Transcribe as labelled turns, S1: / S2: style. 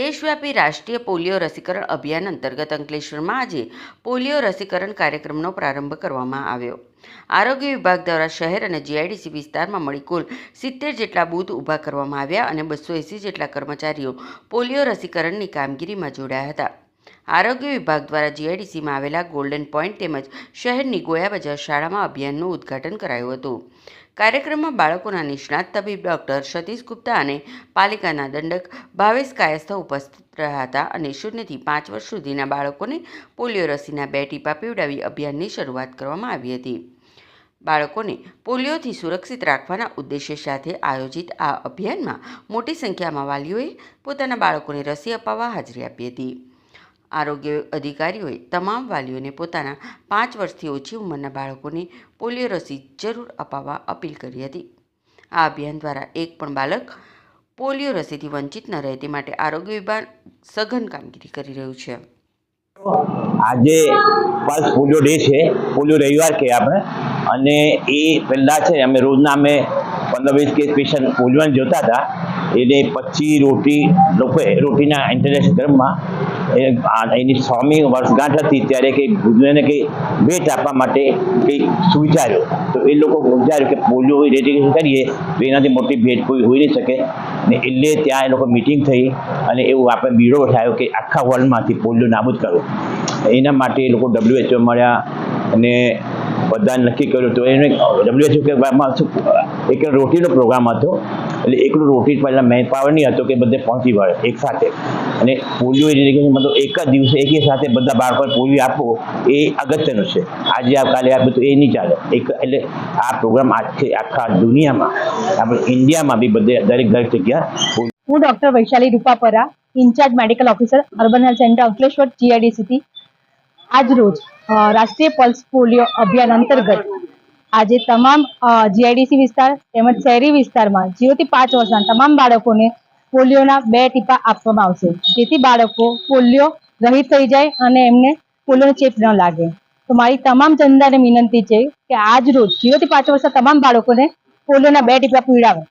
S1: દેશવ્યાપી રાષ્ટ્રીય પોલિયો રસીકરણ અભિયાન અંતર્ગત અંકલેશ્વરમાં આજે પોલિયો રસીકરણ કાર્યક્રમનો પ્રારંભ કરવામાં આવ્યો। આરોગ્ય વિભાગ દ્વારા શહેર અને જીઆઈડીસી વિસ્તારમાં મળી કુલ 70 જેટલા બૂથ ઊભા કરવામાં આવ્યા અને 280 જેટલા કર્મચારીઓ પોલિયો રસીકરણની કામગીરીમાં જોડાયા હતા। આરોગ્ય વિભાગ દ્વારા જીઆઈડીસીમાં આવેલા ગોલ્ડન પોઈન્ટ તેમજ શહેરની ગોયા બજાર શાળામાં અભિયાનનું ઉદ્ઘાટન કરાયું હતું। કાર્યક્રમમાં બાળકોના નિષ્ણાત તબીબ ડૉક્ટર સતીશ ગુપ્તા અને પાલિકાના દંડક ભાવેશ કાયસ્થ ઉપસ્થિત રહ્યા હતા અને 0 થી 5 વર્ષ સુધીના બાળકોને પોલિયો રસીના 2 ટીપા પીવડાવી અભિયાનની શરૂઆત કરવામાં આવી હતી। બાળકોને પોલિયોથી સુરક્ષિત રાખવાના ઉદ્દેશ્ય સાથે આયોજિત આ અભિયાનમાં મોટી સંખ્યામાં વાલીઓએ પોતાના બાળકોને રસી અપાવવા હાજરી આપી હતી। આરોગ્ય અધિકારીઓએ તમામ વાલીઓને પોતાના 5 વર્ષથી ઓછી ઉંમરના બાળકોને પોલિયો રસી જરૂર અપાવવા અપીલ કરી હતી। આ અભિયાન દ્વારા એક પણ બાળક પોલિયો રસીથી વંચિત ન રહે તે માટે આરોગ્ય વિભાગ સઘન કામગીરી કરી રહ્યું છે।
S2: આજે પલ્સ પોલિયો ડે છે, પોલિયો રવિવાર કે આપણે, અને એ પહેલાં છે અમે રોજના અમે 15-20 કેસ પેશન્ટ પોલિયોને જોતા હતા। એને 25 રોટી લોકોએ રોટીના ઇન્ટરનેશનલ ક્રમમાં એની 100મી વર્ષગાંઠ હતી ત્યારે કે ગુજરાતને કંઈ ભેટ આપવા માટે કંઈક વિચાર્યો। તો એ લોકો વિચાર્યું કે પોલિયો ઇરેડિકેશન કરીએ તો એનાથી મોટી ભેટ કોઈ હોઈ નહીં શકે ને, એટલે ત્યાં એ લોકો મિટિંગ થઈ અને એવું આપણે બીડો ઉઠાવ્યો કે આખા વર્લ્ડમાંથી પોલિયો નાબૂદ કરવો। એના માટે એ લોકો WHO મળ્યા અને બધાને નક્કી કર્યું। તો એને WHO કે એક રોટીનો પ્રોગ્રામ હતો, એટલે એકલું રોટી પહેલાં મેન પાવર નહીં હતો કે બધે પહોંચી વળે એક સાથે, અને પોલિયો ઇરેડિકેશન મતલબ એક જ દિવસે એકી સાથે બધા બાળકોને પોલિયો આપવો એ અગત્યનું છે। આજે કાલે આપ્યું તો એ નહીં ચાલે, એટલે આ પ્રોગ્રામ આજથી આખા દુનિયામાં આપણે ઇન્ડિયામાં બી બધે દરેક જગ્યા।
S3: હું doctor Vaishali Rupapara, incharge medical officer urban health centre Ankleshwar GIDC. આજ રોજ રાષ્ટ્રીય પલ્સ પોલિયો અભિયાન અંતર્ગત આજે તમામ જીઆઈડીસી વિસ્તાર તેમજ શહેરી વિસ્તારમાં 0 થી 5 વર્ષના તમામ બાળકોને પોલિયોના 2 ટીપા આપવામાં આવશે, જેથી બાળકો પોલિયો રહિત થઈ જાય અને એમને પોલિયોનો ચેપ ન લાગે। તો મારી તમામ જનતાને વિનંતી છે કે આજ રોજ 0 થી 5 વર્ષના તમામ બાળકોને પોલિયોના 2 ટીપા પીવડાવે।